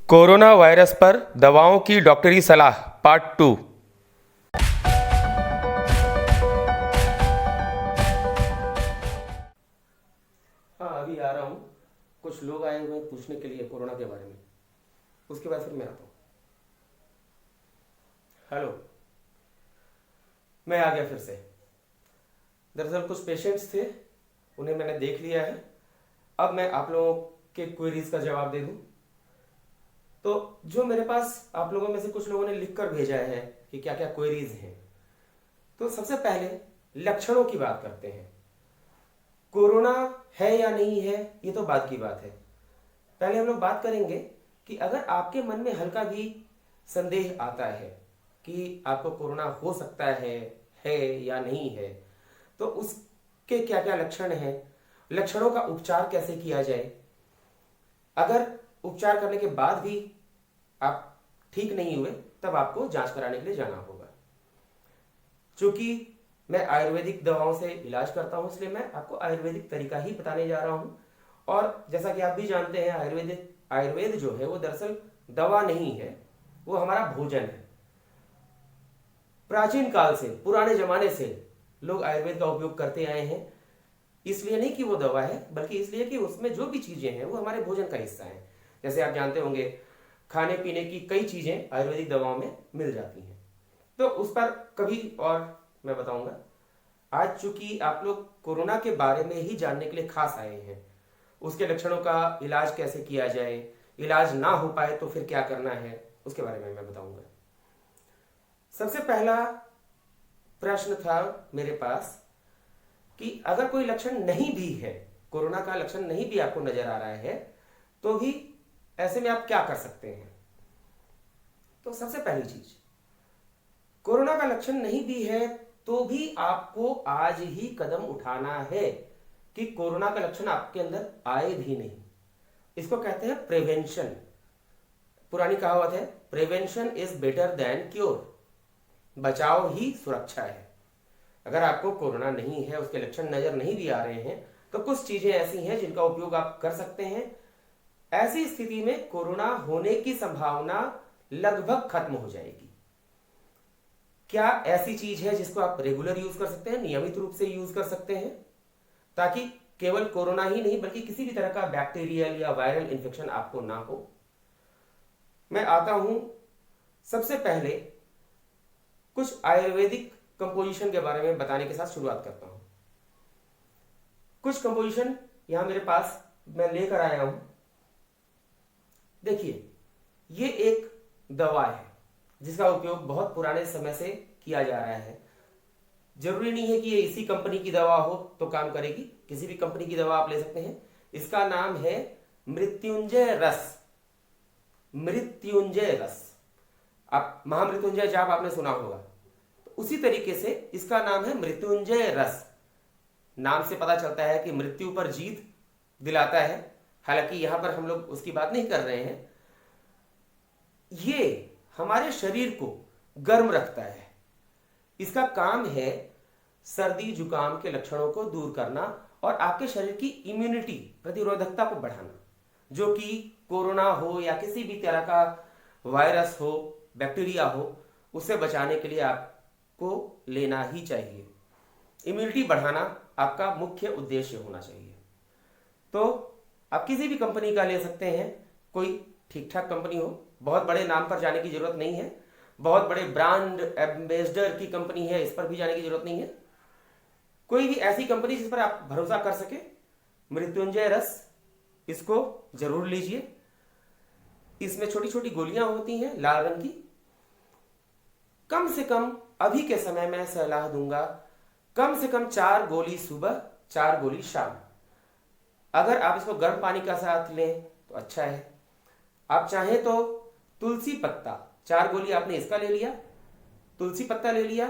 Corona virus पर दवाओं की डॉक्टरी सलाह पार्ट 2। हाँ, अभी आ रहा हूँ। कुछ लोग आए हुए हैं पूछने के लिए कोरोना के बारे में, उसके बाद फिर मैं आता हूँ। हेलो, मैं आ गया फिर से। दरअसल कुछ पेशेंट्स थे, उन्हें मैंने देख लिया है। अब मैं आप लोगों के क्वेरीज का जवाब दे दूँ। तो जो मेरे पास आप लोगों में से कुछ लोगों ने लिख कर भेजा है कि क्या क्या क्वेरीज हैं, तो सबसे पहले लक्षणों की बात करते हैं। कोरोना है या नहीं है ये तो बात की बात है। पहले हम लोग बात करेंगे कि अगर आपके मन में हल्का भी संदेह आता है कि आपको कोरोना हो सकता है या नहीं है, तो उसके क्या क्या लक्षण हैं, लक्षणों का उपचार कैसे किया जाए। अगर उपचार करने के बाद भी आप ठीक नहीं हुए, तब आपको जांच कराने के लिए जाना होगा। चूंकि मैं आयुर्वेदिक दवाओं से इलाज करता हूं, इसलिए मैं आपको आयुर्वेदिक तरीका ही बताने जा रहा हूं। और जैसा कि आप भी जानते हैं, आयुर्वेद जो है वो दरअसल दवा नहीं है, वो हमारा भोजन है। प्राचीन काल से, पुराने जमाने से लोग आयुर्वेद का उपयोग करते आए हैं। इसलिए नहीं कि वो दवा है, बल्कि इसलिए कि उसमें जो भी चीजें हैं वो हमारे भोजन का हिस्सा है। जैसे आप जानते होंगे, खाने पीने की कई चीजें आयुर्वेदिक दवाओं में मिल जाती हैं। तो उस पर कभी और मैं बताऊंगा। आज चूंकि आप लोग कोरोना के बारे में ही जानने के लिए खास आए हैं, उसके लक्षणों का इलाज कैसे किया जाए, इलाज ना हो पाए तो फिर क्या करना है, उसके बारे में मैं बताऊंगा। सबसे पहला प्रश्न था मेरे पास कि अगर कोई लक्षण नहीं भी है, कोरोना का लक्षण नहीं भी आपको नजर आ रहा है, तो भी ऐसे में आप क्या कर सकते हैं। तो सबसे पहली चीज, कोरोना का लक्षण नहीं भी है तो भी आपको आज ही कदम उठाना है कि कोरोना का लक्षण आपके अंदर आए भी नहीं। इसको कहते हैं प्रिवेंशन। पुरानी कहावत है, prevention is better than cure. बचाव ही सुरक्षा है। अगर आपको कोरोना नहीं है, उसके लक्षण नजर नहीं भी आ रहे हैं, तो कुछ चीजें ऐसी हैं जिनका उपयोग आप कर सकते हैं। ऐसी स्थिति में कोरोना होने की संभावना लगभग खत्म हो जाएगी। क्या ऐसी चीज है जिसको आप रेगुलर यूज कर सकते हैं, नियमित रूप से यूज कर सकते हैं, ताकि केवल कोरोना ही नहीं बल्कि किसी भी तरह का बैक्टीरियल या वायरल इंफेक्शन आपको ना हो। मैं आता हूं सबसे पहले कुछ आयुर्वेदिक कंपोजिशन के बारे में बताने के साथ शुरुआत करता हूं। कुछ कंपोजिशन यहां मेरे पास मैं लेकर आया हूं। देखिए, ये एक दवा है जिसका उपयोग बहुत पुराने समय से किया जा रहा है। जरूरी नहीं है कि ये इसी कंपनी की दवा हो तो काम करेगी, किसी भी कंपनी की दवा आप ले सकते हैं। इसका नाम है मृत्युंजय रस। मृत्युंजय रस, आप महामृत्युंजय जाप आपने सुना होगा, तो उसी तरीके से इसका नाम है मृत्युंजय रस। नाम से पता चलता है कि मृत्यु पर जीत दिलाता है। हालांकि यहां पर हम लोग उसकी बात नहीं कर रहे हैं। ये हमारे शरीर को गर्म रखता है। इसका काम है सर्दी जुकाम के लक्षणों को दूर करना और आपके शरीर की इम्यूनिटी, प्रतिरोधकता को बढ़ाना, जो कि कोरोना हो या किसी भी तरह का वायरस हो, बैक्टीरिया हो, उससे बचाने के लिए आपको लेना ही चाहिए। इम्यूनिटी बढ़ाना आपका मुख्य उद्देश्य होना चाहिए। तो आप किसी भी कंपनी का ले सकते हैं, कोई ठीक ठाक कंपनी हो, बहुत बड़े नाम पर जाने की जरूरत नहीं है, बहुत बड़े ब्रांड एम्बेसडर की कंपनी है, इस पर भी जाने की जरूरत नहीं है। कोई भी ऐसी कंपनी जिस पर आप भरोसा कर सके, मृत्युंजय रस, इसको जरूर लीजिए। इसमें छोटी छोटी गोलियां होती हैं लाल रंग की। कम से कम अभी के समय में सलाह दूंगा, कम से कम 4 गोली सुबह, 4 गोली शाम। अगर आप इसको गर्म पानी का साथ लें तो अच्छा है। आप चाहें तो तुलसी पत्ता, 4 गोली आपने इसका ले लिया, तुलसी पत्ता ले लिया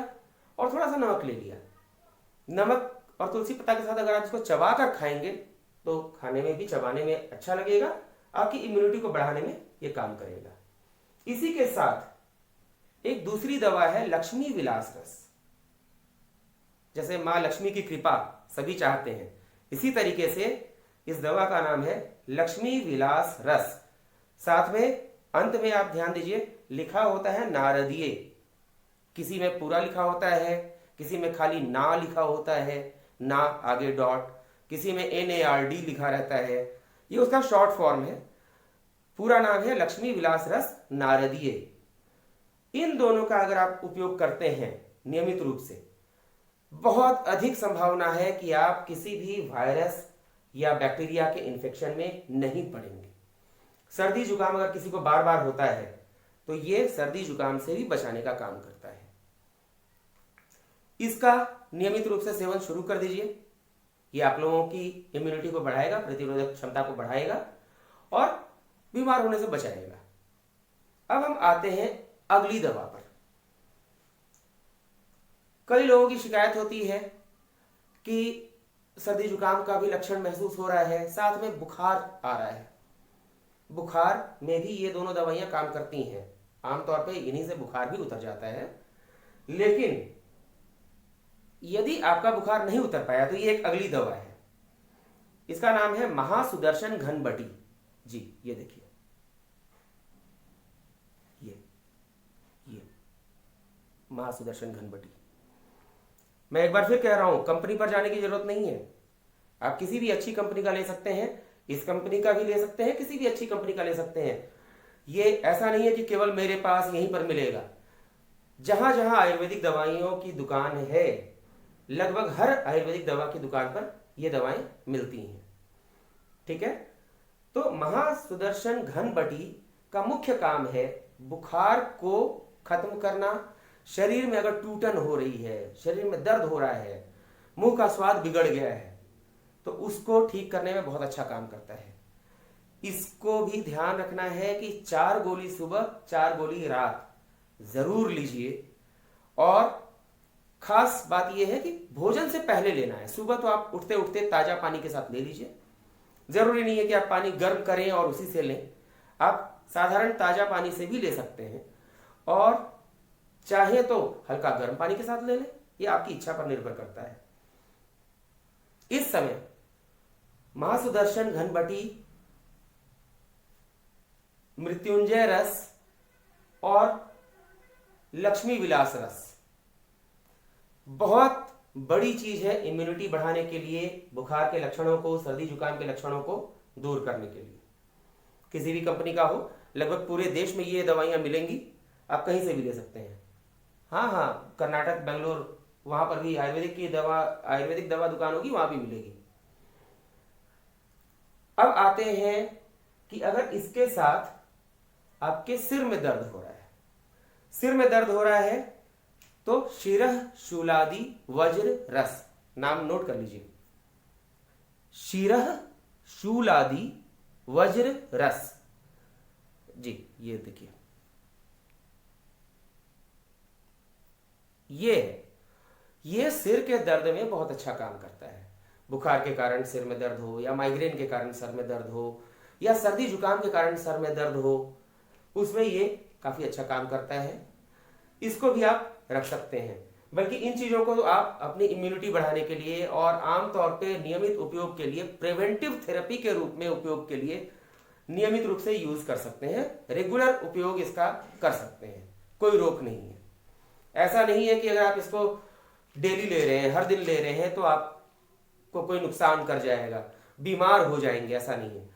और थोड़ा सा नमक ले लिया। नमक और तुलसी पत्ता के साथ अगर आप इसको चबा कर खाएंगे तो खाने में भी, चबाने में अच्छा लगेगा, आपकी इम्यूनिटी को बढ़ाने में यह काम करेगा। इसी के साथ एक दूसरी दवा है लक्ष्मी विलास रस। जैसे मां लक्ष्मी की कृपा सभी चाहते हैं, इसी तरीके से इस दवा का नाम है लक्ष्मी विलास रस। साथ में अंत में आप ध्यान दीजिए लिखा होता है नारदीय, किसी में पूरा लिखा होता है, किसी में खाली ना लिखा होता है, ना आगे डॉट, किसी में NARD लिखा रहता है, ये उसका शॉर्ट फॉर्म है। पूरा नाम है लक्ष्मी विलास रस नारदीय। इन दोनों का अगर आप उपयोग करते हैं नियमित रूप से, बहुत अधिक संभावना है कि आप किसी भी वायरस या बैक्टीरिया के इन्फेक्शन में नहीं पड़ेंगे। सर्दी जुकाम अगर किसी को बार बार होता है तो ये सर्दी जुकाम से भी बचाने का काम करता है। इसका नियमित रूप से सेवन शुरू कर दीजिए। ये आप लोगों की इम्यूनिटी को बढ़ाएगा, प्रतिरोधक क्षमता को बढ़ाएगा और बीमार होने से बचाएगा। अब हम आते हैं अगली दवा पर। कई लोगों की शिकायत होती है कि सर्दी जुकाम का भी लक्षण महसूस हो रहा है, साथ में बुखार आ रहा है। बुखार में भी ये दोनों दवाइयां काम करती हैं। आमतौर पे इन्हीं से बुखार भी उतर जाता है। लेकिन यदि आपका बुखार नहीं उतर पाया तो ये एक अगली दवा है। इसका नाम है महासुदर्शन घनबटी। जी ये देखिए, ये महासुदर्शन घनबटी। मैं एक बार फिर कह रहा हूं, कंपनी पर जाने की जरूरत नहीं है। आप किसी भी अच्छी कंपनी का ले सकते हैं, इस कंपनी का भी ले सकते हैं, किसी भी अच्छी कंपनी का ले सकते हैं। ये ऐसा नहीं है कि केवल मेरे पास यहीं पर मिलेगा। जहां जहां आयुर्वेदिक दवाइयों की दुकान है, लगभग हर आयुर्वेदिक दवा की दुकान पर ये दवाएं मिलती हैं। ठीक है, तो महासुदर्शन घनबटी का मुख्य काम है बुखार को खत्म करना। शरीर में अगर टूटन हो रही है, शरीर में दर्द हो रहा है, मुंह का स्वाद बिगड़ गया है, तो उसको ठीक करने में बहुत अच्छा काम करता है। इसको भी ध्यान रखना है कि 4 गोली सुबह 4 गोली रात जरूर लीजिए। और खास बात यह है कि भोजन से पहले लेना है। सुबह तो आप उठते उठते ताजा पानी के साथ ले लीजिए। जरूरी नहीं है कि आप पानी गर्म करें और उसी से लें, आप साधारण ताजा पानी से भी ले सकते हैं। और चाहे तो हल्का गर्म पानी के साथ ले लें, यह आपकी इच्छा पर निर्भर करता है। इस समय महासुदर्शन घनबटी, मृत्युंजय रस और लक्ष्मी विलास रस बहुत बड़ी चीज है इम्यूनिटी बढ़ाने के लिए, बुखार के लक्षणों को, सर्दी जुकाम के लक्षणों को दूर करने के लिए। किसी भी कंपनी का हो, लगभग पूरे देश में ये दवाइयां मिलेंगी, आप कहीं से भी ले सकते हैं। हाँ, कर्नाटक, बेंगलोर, वहां पर भी आयुर्वेदिक दवा दुकान होगी, वहां भी मिलेगी। अब आते हैं कि अगर इसके साथ आपके सिर में दर्द हो रहा है, सिर में दर्द हो रहा है तो शिरः शूलादि वज्र रस, नाम नोट कर लीजिए, शिरः शूलादि वज्र रस। जी ये देखिए, ये सिर के दर्द में बहुत अच्छा काम करता है। बुखार के कारण सिर में दर्द हो, या माइग्रेन के कारण सर में दर्द हो, या सर्दी जुकाम के कारण सर में दर्द हो, उसमें ये काफी अच्छा काम करता है। इसको भी आप रख सकते हैं। बल्कि इन चीजों को आप अपनी इम्यूनिटी बढ़ाने के लिए और आमतौर पे नियमित उपयोग के लिए, प्रिवेंटिव थेरेपी के रूप में उपयोग के लिए नियमित रूप से यूज कर सकते हैं। रेगुलर उपयोग इसका कर सकते हैं, कोई रोक नहीं है। ऐसा नहीं है कि अगर आप इसको डेली ले रहे हैं, हर दिन ले रहे हैं, तो आपको कोई नुकसान कर जाएगा, बीमार हो जाएंगे, ऐसा नहीं है।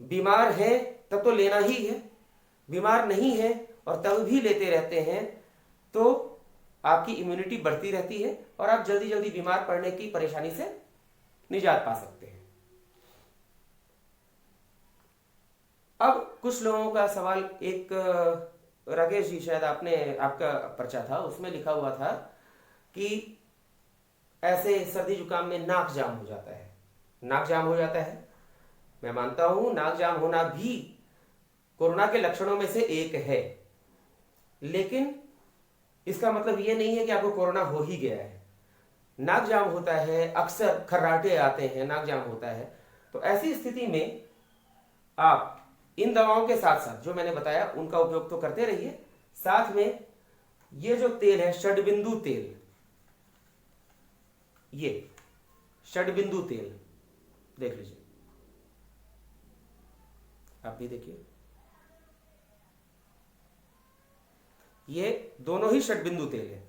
बीमार है तब तो लेना ही है, बीमार नहीं है और तब भी लेते रहते हैं तो आपकी इम्यूनिटी बढ़ती रहती है और आप जल्दी जल्दी बीमार पड़ने की परेशानी से निजात पा सकते हैं। अब कुछ लोगों का सवाल, एक राकेश जी शायद आपका पर्चा था, उसमें लिखा हुआ था कि ऐसे सर्दी जुकाम में नाक जाम हो जाता है। नाक जाम हो जाता है, मैं मानता हूं नाक जाम होना भी कोरोना के लक्षणों में से एक है, लेकिन इसका मतलब यह नहीं है कि आपको कोरोना हो ही गया है। नाक जाम होता है, अक्सर खर्राटे आते हैं, नाक जाम होता है। तो ऐसी स्थिति में आप इन दवाओं के साथ साथ जो मैंने बताया उनका उपयोग तो करते रहिए, साथ में ये जो तेल है षडबिंदु तेल, ये षडबिंदु तेल देख लीजिए, आप भी देखिए, ये दोनों ही षटबिंदु तेल है,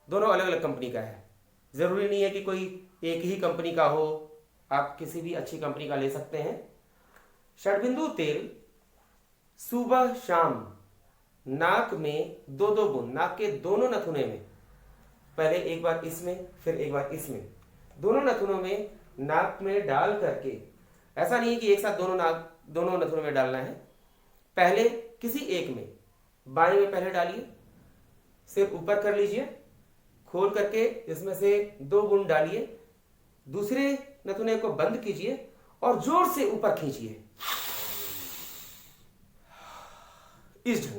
दोनों अलग अलग कंपनी का है। जरूरी नहीं है कि कोई एक ही कंपनी का हो, आप किसी भी अच्छी कंपनी का ले सकते हैं। षटबिंदु तेल सुबह शाम नाक में 2-2 बूंद, नाक के दोनों नथुने में, पहले एक बार इसमें फिर एक बार इसमें, दोनों नथुनों में नाक में डाल करके, ऐसा नहीं है कि एक साथ दोनों नथुनों में डालना है, पहले किसी एक में, बाएं में पहले डालिए, सिर ऊपर कर लीजिए, खोल करके इसमें से 2 बूंद डालिए, दूसरे नथुने को बंद कीजिए और जोर से ऊपर खींचिए। इस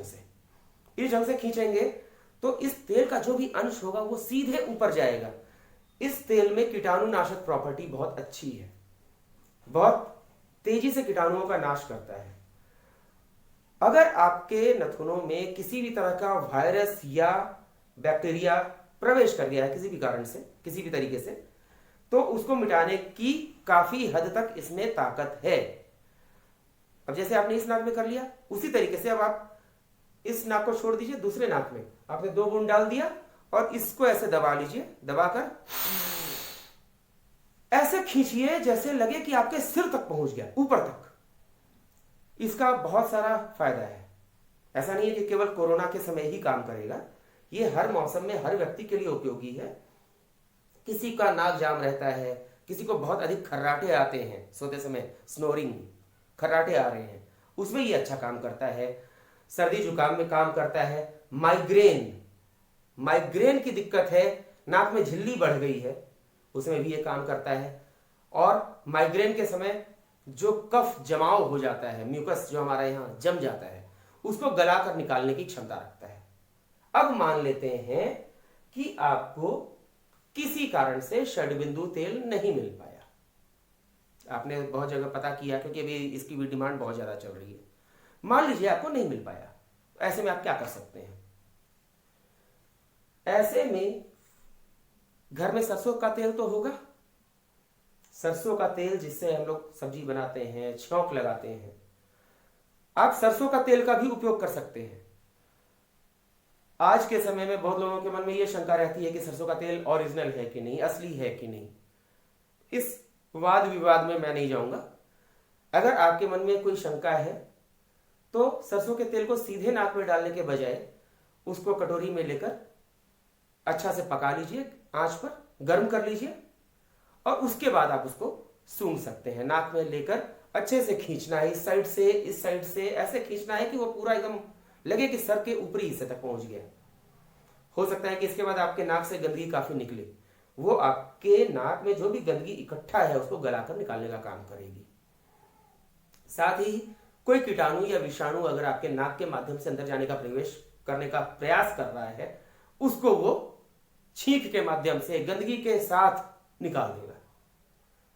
ढंग से खींचेंगे तो इस तेल का जो भी अंश होगा वो सीधे ऊपर जाएगा। इस तेल में कीटाणुनाशक प्रॉपर्टी बहुत अच्छी है, बहुत तेजी से कीटाणुओं का नाश करता है। अगर आपके नथुनों में किसी भी तरह का वायरस या बैक्टीरिया प्रवेश कर गया है किसी भी कारण से, किसी भी तरीके से, तो उसको मिटाने की काफी हद तक इसमें ताकत है। अब जैसे आपने इस नाक में कर लिया, उसी तरीके से अब आप इस नाक को छोड़ दीजिए, दूसरे नाक में आपने 2 बूंद डाल दिया और इसको ऐसे दबा लीजिए, दबाकर ऐसे खींचिए जैसे लगे कि आपके सिर तक पहुंच गया, ऊपर तक। इसका बहुत सारा फायदा है। ऐसा नहीं है कि केवल कोरोना के समय ही काम करेगा, ये हर मौसम में हर व्यक्ति के लिए उपयोगी है। किसी का नाक जाम रहता है, किसी को बहुत अधिक खर्राटे आते हैं, सोते समय स्नोरिंग, खर्राटे आ रहे हैं, उसमें ये अच्छा काम करता है। सर्दी जुकाम में काम करता है। माइग्रेन की दिक्कत है, नाक में झिल्ली बढ़ गई है, उसमें भी ये काम करता है। और माइग्रेन के समय जो कफ जमाव हो जाता है, म्यूकस जो हमारा यहाँ जम जाता है, उसको गलाकर निकालने की क्षमता रखता है। अब मान लेते हैं कि आपको किसी कारण से षटबिंदु तेल नहीं मिल पाया, आपने बहुत जगह पता किया, क्योंकि अभी इसकी भी डिमांड बहुत ज्यादा चल रही है। मान लीजिए आपको नहीं मिल पाया, ऐसे में आप क्या कर सकते हैं? ऐसे में घर में सरसों का तेल तो होगा, सरसों का तेल जिससे हम लोग सब्जी बनाते हैं, छौंक लगाते हैं, आप सरसों का तेल का भी उपयोग कर सकते हैं। आज के समय में बहुत लोगों के मन में यह शंका रहती है कि सरसों का तेल ओरिजिनल है कि नहीं, असली है कि नहीं। इस वाद विवाद में मैं नहीं जाऊंगा। अगर आपके मन में कोई शंका है तो सरसों के तेल को सीधे नाक में डालने के बजाय उसको कटोरी में लेकर अच्छा से पका लीजिए, आंच पर गर्म कर लीजिए, और उसके बाद आप उसको सूंघ सकते हैं। नाक में लेकर अच्छे से खींचना है, इस साइड से ऐसे खींचना है कि वो पूरा एकदम लगे कि सर के ऊपरी हिस्से तक पहुंच गया। हो सकता है कि इसके बाद आपके नाक से गंदगी काफी निकले, वो आपके नाक में जो भी गंदगी इकट्ठा है उसको गलाकर निकालने का काम करेगी। साथ ही कोई कीटाणु या विषाणु अगर आपके नाक के माध्यम से अंदर जाने का प्रवेश करने का प्रयास कर रहा है, उसको वो छींक के माध्यम से गंदगी के साथ निकाल देगा।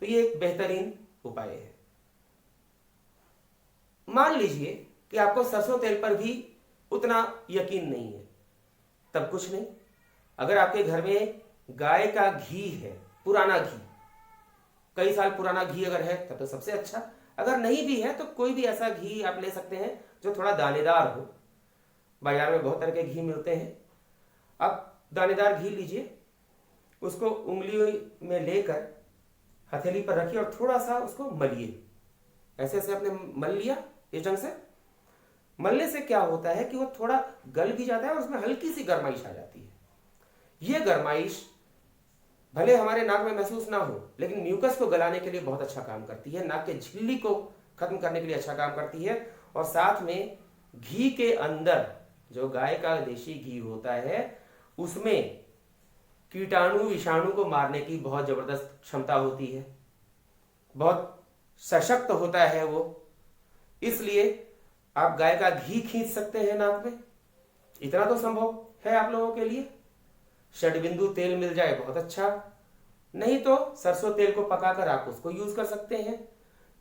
तो ये एक बेहतरीन उपाय है। मान लीजिए कि आपको सरसों तेल पर भी उतना यकीन नहीं है, तब कुछ नहीं। अगर आपके घर में गाय का घी है, पुराना घी, कई साल पुराना घी अगर है तब तो सबसे अच्छा। अगर नहीं भी है तो कोई भी ऐसा घी आप ले सकते हैं जो थोड़ा दानेदार हो। बाजार में बहुत तरह के घी मिलते हैं। आप दानेदार घी लीजिए, उसको उंगली में लेकर हथेली पर रखिए और थोड़ा सा उसको मलिए। ऐसे ऐसे आपने मल लिया, इस ढंग से मलने से क्या होता है कि वो थोड़ा गल भी जाता है और उसमें हल्की सी गर्माइश आ जाती है। ये गर्माइश भले हमारे नाक में महसूस ना हो, लेकिन म्यूकस को गलाने के लिए बहुत अच्छा काम करती है, नाक के झिल्ली को खत्म करने के लिए अच्छा काम करती है। और साथ में घी के अंदर जो गाय का देशी घी होता है उसमें कीटाणु विषाणु को मारने की बहुत जबरदस्त क्षमता होती है, बहुत सशक्त होता है वो। इसलिए आप गाय का घी खींच सकते हैं नाक में, इतना तो संभव है आप लोगों के लिए। षटबिंदु तेल मिल जाए बहुत अच्छा, नहीं तो सरसों तेल को पकाकर आप उसको यूज कर सकते हैं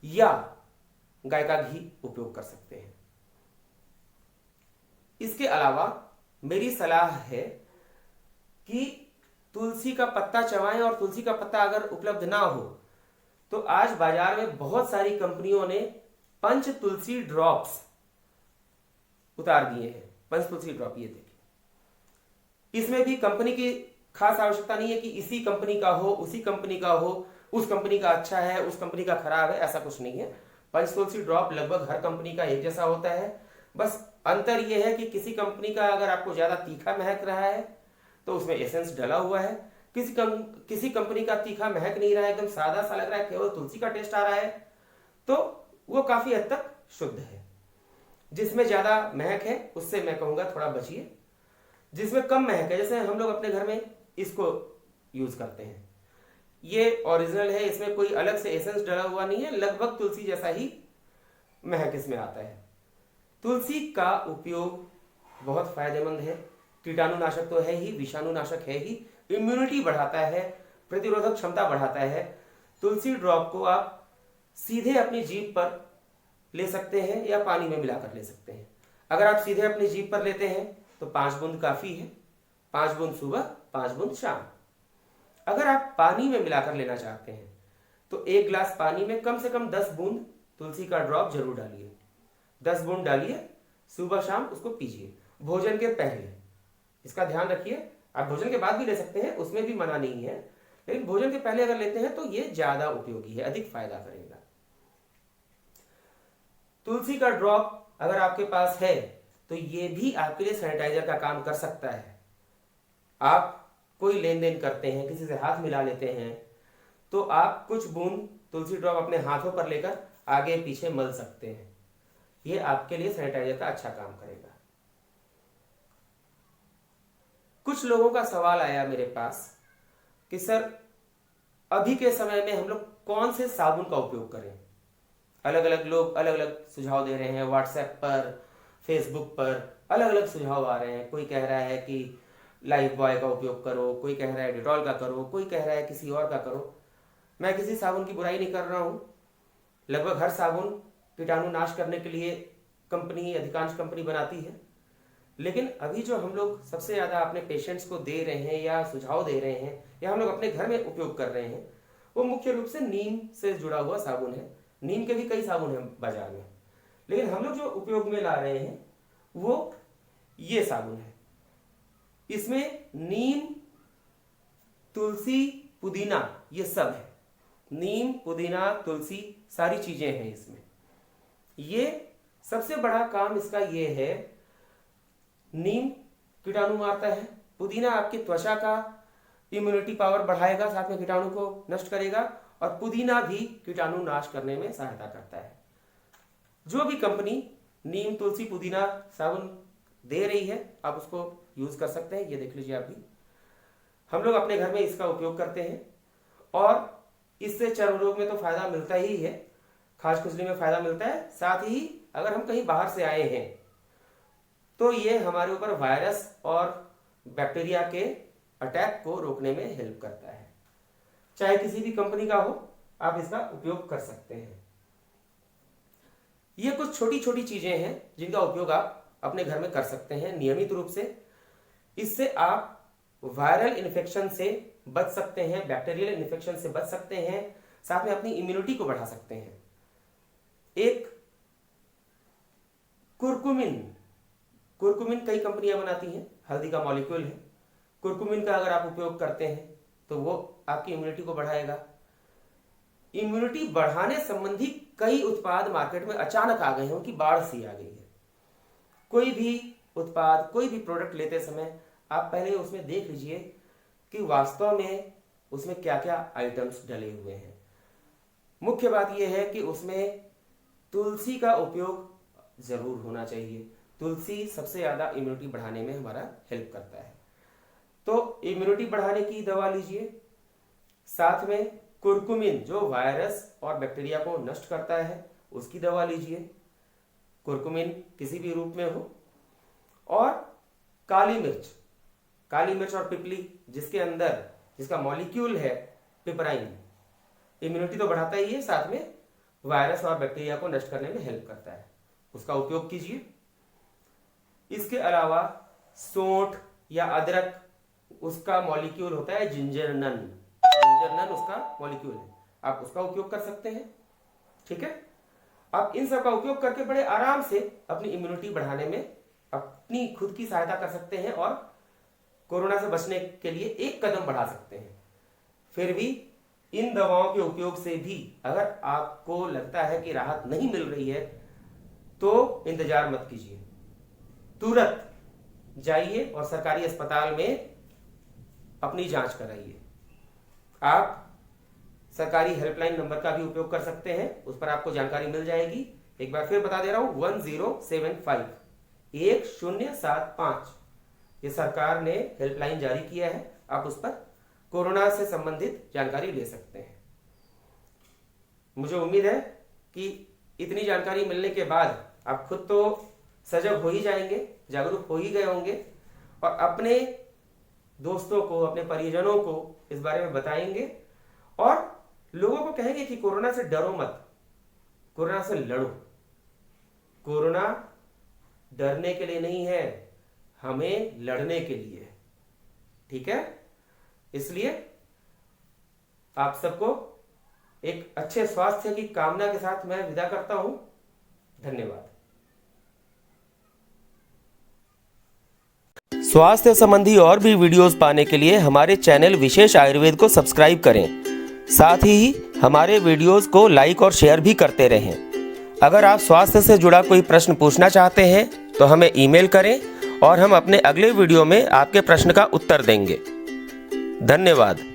या गाय का घी उपयोग कर सकते हैं। इसके अलावा मेरी सलाह है कि तुलसी का पत्ता चबाएं, और तुलसी का पत्ता अगर उपलब्ध ना हो तो आज बाजार में बहुत सारी कंपनियों ने पंच तुलसी ड्रॉप्स उतार दिए हैं। पंच तुलसी ड्रॉप, ये देखिए, इसमें भी कंपनी की खास आवश्यकता नहीं है कि इसी कंपनी का हो, उसी कंपनी का हो, उस कंपनी का अच्छा है, उस कंपनी का खराब है, ऐसा कुछ नहीं है। पंचतुलसी ड्रॉप लगभग हर कंपनी का एक जैसा होता है। बस अंतर यह है कि किसी कंपनी का अगर आपको ज्यादा तीखा महक रहा है तो उसमें एसेंस डला हुआ है, किसी कंपनी का तीखा महक नहीं रहा है, एकदम सादा सा लग रहा है, केवल तुलसी का टेस्ट आ रहा है, तो वो काफी हद तक शुद्ध है। जिसमें ज्यादा महक है उससे मैं कहूंगा थोड़ा बचिए। जिसमें कम महक है, जैसे हम लोग अपने घर में इसको यूज करते हैं, ये ओरिजिनल है, इसमें कोई अलग से एसेंस डला हुआ नहीं है, लगभग तुलसी जैसा ही महक इसमें आता है। तुलसी का उपयोग बहुत फायदेमंद है, कीटाणुनाशक तो है ही, विषाणुनाशक है ही, इम्यूनिटी बढ़ाता है, प्रतिरोधक क्षमता बढ़ाता है। तुलसी ड्रॉप को आप सीधे अपनी जीभ पर ले सकते हैं या पानी में मिलाकर ले सकते हैं। अगर आप सीधे अपनी जीभ पर लेते हैं तो 5 बूंद काफी है, 5 बूंद सुबह, 5 बूंद शाम। अगर आप पानी में मिलाकर लेना चाहते हैं तो 1 गिलास पानी में कम से कम 10 बूंद तुलसी का ड्रॉप जरूर डालिए। 10 बूंद डालिए, सुबह शाम उसको पीजिए, भोजन के पहले। इसका ध्यान रखिए, आप भोजन के बाद भी ले सकते हैं, उसमें भी मना नहीं है, लेकिन भोजन के पहले अगर लेते हैं तो ये ज्यादा उपयोगी है, अधिक फायदा करेगा। तुलसी का ड्रॉप अगर आपके पास है तो ये भी आपके लिए सैनिटाइजर का काम कर सकता है। आप कोई लेन देन करते हैं, किसी से हाथ मिला लेते हैं, तो आप कुछ बूंद तुलसी ड्रॉप अपने हाथों पर लेकर आगे पीछे मल सकते हैं। ये आपके लिए सैनिटाइजर का अच्छा काम करेगा। कुछ लोगों का सवाल आया मेरे पास कि सर अभी के समय में हम लोग कौन से साबुन का उपयोग करें। अलग अलग लोग अलग अलग सुझाव दे रहे हैं, व्हाट्सएप पर, फेसबुक पर अलग अलग सुझाव आ रहे हैं। कोई कह रहा है कि लाइफ बॉय का उपयोग करो, कोई कह रहा है डिटॉल का करो, कोई कह रहा है किसी और का करो। मैं किसी साबुन की बुराई नहीं कर रहा हूं। लगभग हर साबुन कीटाणु नाश करने के लिए अधिकांश कंपनी बनाती है, लेकिन अभी जो हम लोग सबसे ज्यादा अपने पेशेंट्स को दे रहे हैं या सुझाव दे रहे हैं या हम लोग अपने घर में उपयोग कर रहे हैं, वो मुख्य रूप से नीम से जुड़ा हुआ साबुन है। नीम के भी कई साबुन हैं बाजार में, लेकिन हम लोग जो उपयोग में ला रहे हैं वो ये साबुन है। इसमें नीम, तुलसी, पुदीना, ये सब है। नीम, पुदीना, तुलसी सारी चीजें हैं इसमें। ये सबसे बड़ा काम इसका ये है, नीम कीटाणु मारता है, पुदीना आपकी त्वचा का इम्यूनिटी पावर बढ़ाएगा, साथ में कीटाणु को नष्ट करेगा, और पुदीना भी कीटाणु नाश करने में सहायता करता है। जो भी कंपनी नीम, तुलसी, पुदीना साबुन दे रही है आप उसको यूज कर सकते हैं। ये देख लीजिए, आप भी, हम लोग अपने घर में इसका उपयोग करते हैं और इससे चर्म रोग में तो फायदा मिलता ही है, खाज खुजली में फायदा मिलता है। साथ ही अगर हम कहीं बाहर से आए हैं तो ये हमारे ऊपर वायरस और बैक्टीरिया के अटैक को रोकने में हेल्प करता है। चाहे किसी भी कंपनी का हो, आप इसका उपयोग कर सकते हैं। ये कुछ छोटी छोटी चीजें हैं जिनका उपयोग आप अपने घर में कर सकते हैं नियमित रूप से। इससे आप वायरल इन्फेक्शन से बच सकते हैं, बैक्टीरियल इन्फेक्शन से बच सकते हैं, साथ में अपनी इम्यूनिटी को बढ़ा सकते हैं। एक कुरकुमिन कई कंपनियां बनाती हैं, हल्दी का मॉलिक्यूल है। कुरकुमिन का अगर आप उपयोग करते हैं तो वो आपकी इम्यूनिटी को बढ़ाएगा। इम्यूनिटी बढ़ाने संबंधी कई उत्पाद मार्केट में अचानक आ गए हैं, उनकी बाढ़ सी आ गई है। कोई भी उत्पाद, कोई भी प्रोडक्ट लेते समय आप पहले उसमें देख लीजिए कि वास्तव में उसमें क्या क्या आइटम्स डले हुए हैं। मुख्य बात यह है कि उसमें तुलसी का उपयोग जरूर होना चाहिए। तुलसी सबसे ज्यादा इम्यूनिटी बढ़ाने में हमारा हेल्प करता है। तो इम्यूनिटी बढ़ाने की दवा लीजिए, साथ में कुरकुमिन जो वायरस और बैक्टीरिया को नष्ट करता है उसकी दवा लीजिए, कुरकुमिन किसी भी रूप में हो। और काली मिर्च और पिपली जिसका मॉलिक्यूल है पिपराइन, इम्यूनिटी तो बढ़ाता ही है, साथ में वायरस और बैक्टीरिया को नष्ट करने में हेल्प करता है, उसका उपयोग कीजिए। इसके अलावा सोंठ या अदरक, उसका मॉलिक्यूल होता है जिंजरनन उसका मॉलिक्यूल है, आप उसका उपयोग कर सकते हैं। ठीक है, आप इन सब का उपयोग करके बड़े आराम से अपनी इम्यूनिटी बढ़ाने में अपनी खुद की सहायता कर सकते हैं और कोरोना से बचने के लिए एक कदम बढ़ा सकते हैं। फिर भी इन दवाओं के उपयोग से भी अगर आपको लगता है कि राहत नहीं मिल रही है तो इंतजार मत कीजिए, तुरंत जाइए और सरकारी अस्पताल में अपनी जांच कराइए। आप सरकारी हेल्पलाइन नंबर का भी उपयोग कर सकते हैं, उस पर आपको जानकारी मिल जाएगी। एक बार फिर बता दे रहा हूं, 1075 1075 ये सरकार ने हेल्पलाइन जारी किया है। आप उस पर कोरोना से संबंधित जानकारी ले सकते हैं। मुझे उम्मीद है कि इतनी जानकारी मिलने के बाद आप खुद तो सजग हो ही जाएंगे, जागरूक हो ही गए होंगे और अपने दोस्तों को, अपने परिजनों को इस बारे में बताएंगे और लोगों को कहेंगे कि कोरोना से डरो मत, कोरोना से लड़ो। कोरोना डरने के लिए नहीं है, हमें लड़ने के लिए है। ठीक है, इसलिए आप सबको एक अच्छे स्वास्थ्य की कामना के साथ मैं विदा करता हूं। धन्यवाद। स्वास्थ्य संबंधी और भी वीडियोस पाने के लिए हमारे चैनल विशेष आयुर्वेद को सब्सक्राइब करें। साथ ही हमारे वीडियोस को लाइक और शेयर भी करते रहें। अगर आप स्वास्थ्य से जुड़ा कोई प्रश्न पूछना चाहते हैं तो हमें ईमेल करें और हम अपने अगले वीडियो में आपके प्रश्न का उत्तर देंगे। धन्यवाद।